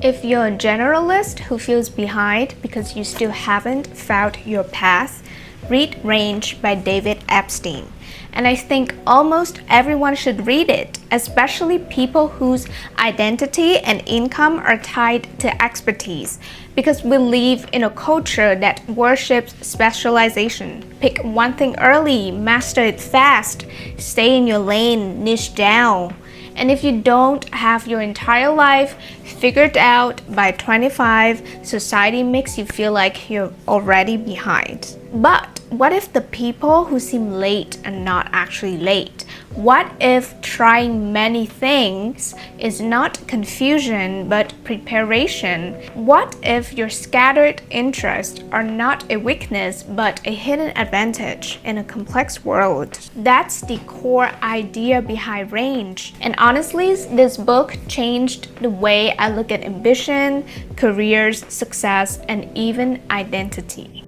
If you're a generalist who feels behind because you still haven't found your path, read Range by David Epstein. And I think almost everyone should read it, especially people whose identity and income are tied to expertise, because we live in a culture that worships specialization. Pick one thing early, master it fast, stay in your lane, niche down. And if you don't have your entire life figured out by 25, society makes you feel like you're already behind. But what if the people who seem late are not actually late? What if trying many things is not confusion but preparation? What if your scattered interests are not a weakness but a hidden advantage in a complex world? That's the core idea behind Range. And honestly, this book changed the way I look at ambition, careers, success, and even identity.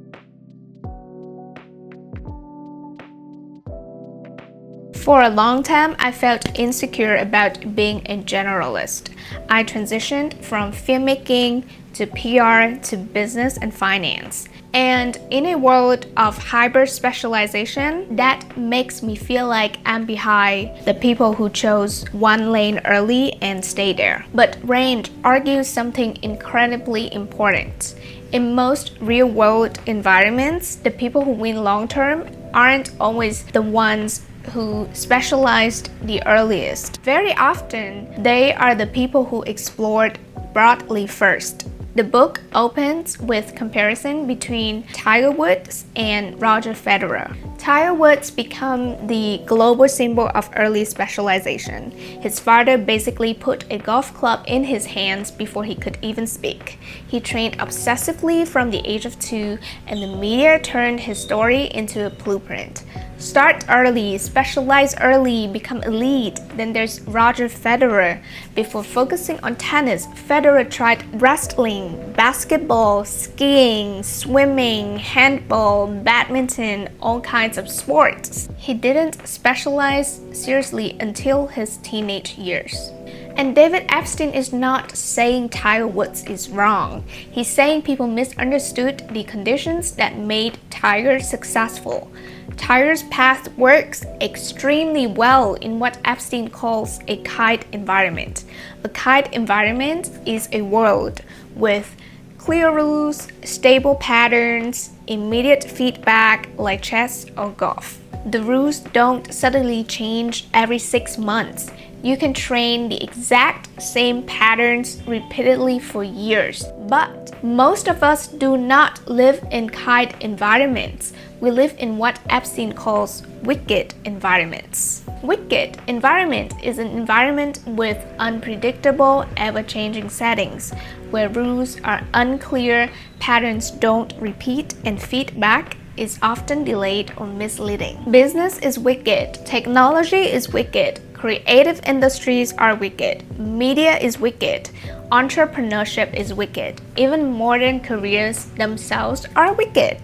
For a long time, I felt insecure about being a generalist. I transitioned from filmmaking to PR to business and finance. And in a world of hyper specialization, that makes me feel like I'm behind the people who chose one lane early and stay there. But Range argues something incredibly important. In most real-world environments, the people who win long-term aren't always the ones who specialized the earliest. Very often, they are the people who explored broadly first. The book opens with comparison between Tiger Woods and Roger Federer. Tiger Woods became the global symbol of early specialization. His father basically put a golf club in his hands before he could even speak. He trained obsessively from the age of 2, and the media turned his story into a blueprint. Start early, specialize early, become elite. Then there's Roger Federer. Before focusing on tennis, Federer tried wrestling, basketball, skiing, swimming, handball, badminton, all kinds of sports. He didn't specialize seriously until his teenage years. And David Epstein is not saying Tiger Woods is wrong. He's saying people misunderstood the conditions that made Tiger successful. Tiger's path works extremely well in what Epstein calls a kite environment. A kite environment is a world with clear rules, stable patterns, immediate feedback like chess or golf. The rules don't suddenly change every 6 months. You can train the exact same patterns repeatedly for years. But most of us do not live in kite environments. We live in what Epstein calls wicked environments. Wicked environment is an environment with unpredictable, ever-changing settings, where rules are unclear, patterns don't repeat, and feedback is often delayed or misleading. Business is wicked. Technology is wicked. Creative industries are wicked. Media is wicked. Entrepreneurship is wicked. Even modern careers themselves are wicked.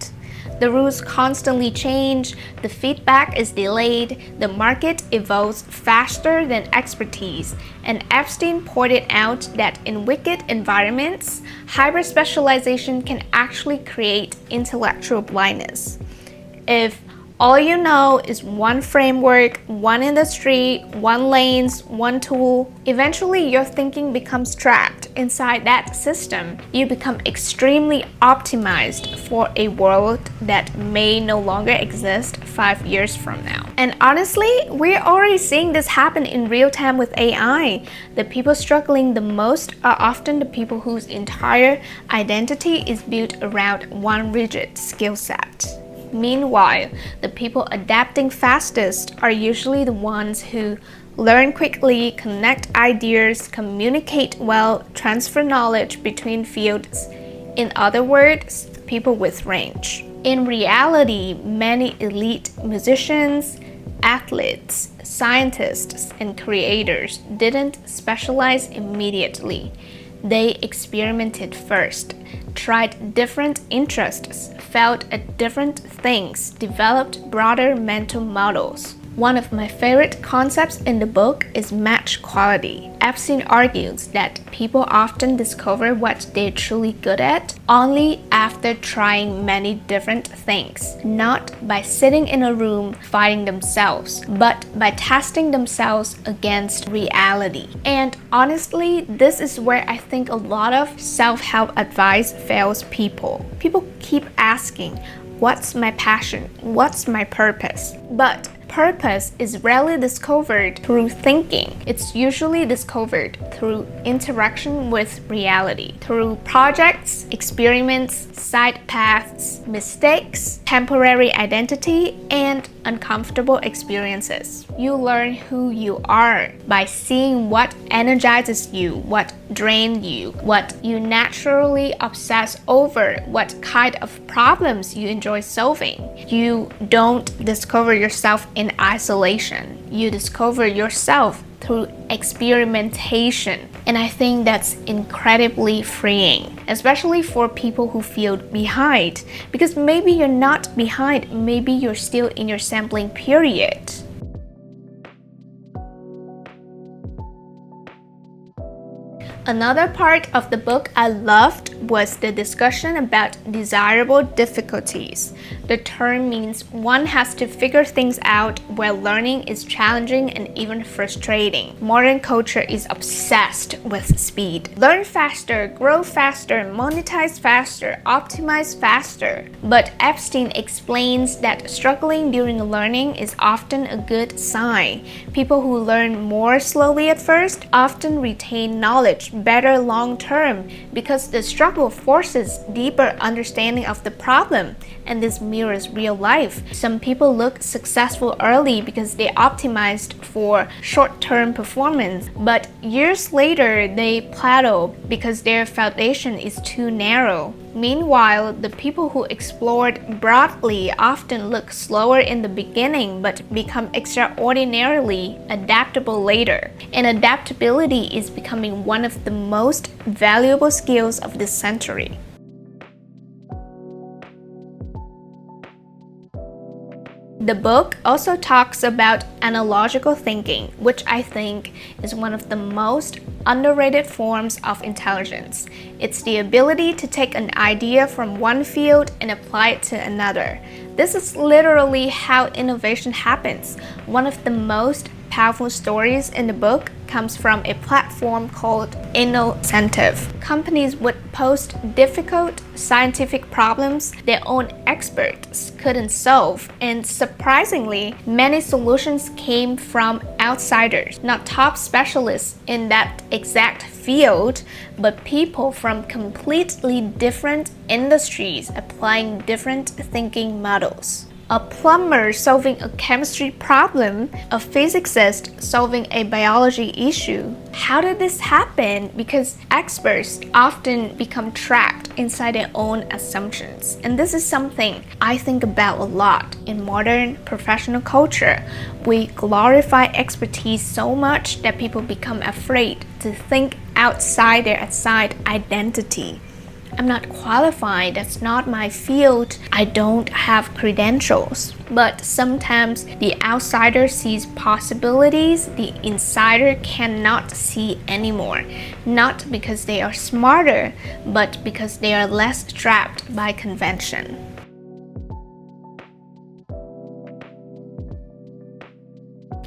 The rules constantly change, the feedback is delayed, the market evolves faster than expertise, and Epstein pointed out that in wicked environments, hyper-specialization can actually create intellectual blindness. If all you know is one framework, one industry, one lanes, one tool, eventually your thinking becomes trapped inside that system. You become extremely optimized for a world that may no longer exist 5 years from now. And honestly, we're already seeing this happen in real time with AI. The people struggling the most are often the people whose entire identity is built around one rigid skill set. Meanwhile, the people adapting fastest are usually the ones who learn quickly, connect ideas, communicate well, transfer knowledge between fields. In other words, people with range. In reality, many elite musicians, athletes, scientists, and creators didn't specialize immediately. They experimented first, tried different interests, felt at different things, developed broader mental models. One of my favorite concepts in the book is match quality. Epstein argues that people often discover what they're truly good at only after trying many different things, not by sitting in a room fighting themselves, but by testing themselves against reality. And honestly, this is where I think a lot of self-help advice fails people. People keep asking, what's my passion? What's my purpose? But purpose is rarely discovered through thinking. It's usually discovered through interaction with reality, through projects, experiments, side paths, mistakes, temporary identity, and uncomfortable experiences. You learn who you are by seeing what energizes you, what drains you, what you naturally obsess over, what kind of problems you enjoy solving. You don't discover yourself in isolation. You discover yourself through experimentation. And I think that's incredibly freeing, especially for people who feel behind, because maybe you're not behind, maybe you're still in your sampling period. Another part of the book I loved was the discussion about desirable difficulties. The term means one has to figure things out where learning is challenging and even frustrating. Modern culture is obsessed with speed. Learn faster, grow faster, monetize faster, optimize faster. But Epstein explains that struggling during learning is often a good sign. People who learn more slowly at first often retain knowledge better long term because the struggle forces deeper understanding of the problem, and this mirrors real life. Some people look successful early because they optimized for short-term performance, but years later they plateau because their foundation is too narrow. Meanwhile, the people who explored broadly often look slower in the beginning but become extraordinarily adaptable later. And adaptability is becoming one of the most valuable skills of this century. The book also talks about analogical thinking, which I think is one of the most underrated forms of intelligence. It's the ability to take an idea from one field and apply it to another. This is literally how innovation happens. One of the most powerful stories in the book comes from a platform called Innocentive. Companies would post difficult scientific problems their own experts couldn't solve, and surprisingly, many solutions came from outsiders, not top specialists in that exact field, but people from completely different industries applying different thinking models. A plumber solving a chemistry problem, a physicist solving a biology issue. How did this happen? Because experts often become trapped inside their own assumptions. And this is something I think about a lot in modern professional culture. We glorify expertise so much that people become afraid to think outside their assigned identity. I'm not qualified, that's not my field, I don't have credentials. But sometimes the outsider sees possibilities the insider cannot see anymore. Not because they are smarter, but because they are less trapped by convention.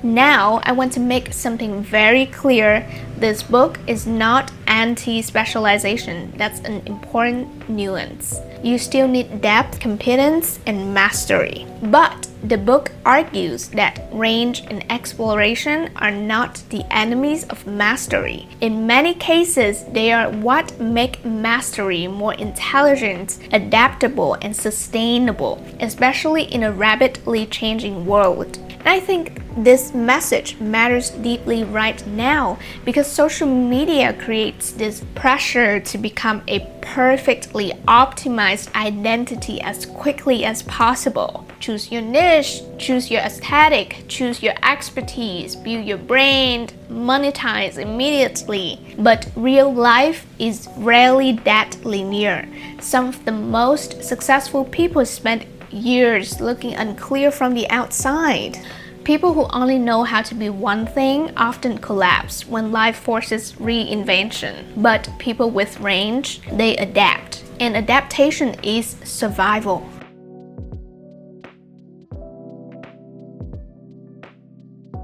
Now, I want to make something very clear. This book is not anti-specialization. That's an important nuance. You still need depth, competence, and mastery. But the book argues that range and exploration are not the enemies of mastery. In many cases, they are what make mastery more intelligent, adaptable, and sustainable, especially in a rapidly changing world. And I think this message matters deeply right now because social media creates this pressure to become a perfectly optimized identity as quickly as possible. Choose your niche, choose your aesthetic, choose your expertise, build your brand, monetize immediately. But real life is rarely that linear. Some of the most successful people spend years looking unclear from the outside. People who only know how to be one thing often collapse when life forces reinvention. But people with range, they adapt. And adaptation is survival.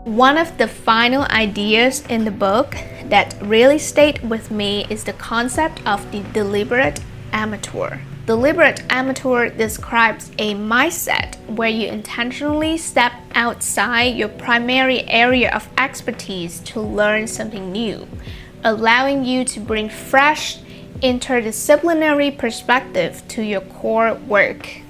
One of the final ideas in the book that really stayed with me is the concept of the deliberate amateur. Deliberate amateur describes a mindset where you intentionally step outside your primary area of expertise to learn something new, allowing you to bring fresh, interdisciplinary perspective to your core work.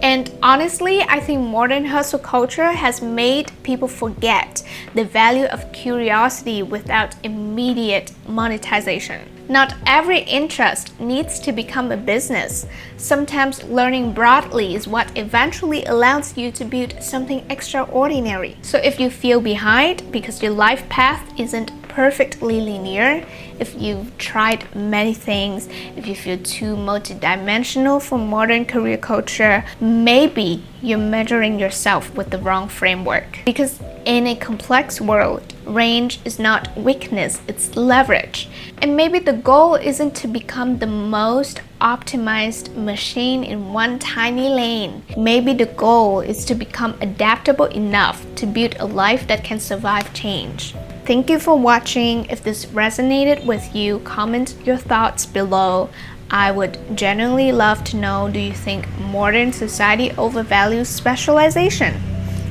And honestly, I think modern hustle culture has made people forget the value of curiosity without immediate monetization. Not every interest needs to become a business. Sometimes learning broadly is what eventually allows you to build something extraordinary. So if you feel behind because your life path isn't perfectly linear, if you've tried many things, if you feel too multidimensional for modern career culture, maybe you're measuring yourself with the wrong framework. Because in a complex world, range is not weakness, it's leverage. And maybe the goal isn't to become the most optimized machine in one tiny lane. Maybe the goal is to become adaptable enough to build a life that can survive change. Thank you for watching. If this resonated with you, comment your thoughts below. I would genuinely love to know, do you think modern society overvalues specialization?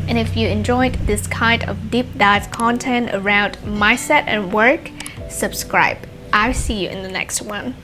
And if you enjoyed this kind of deep dive content around mindset and work, subscribe. I'll see you in the next one.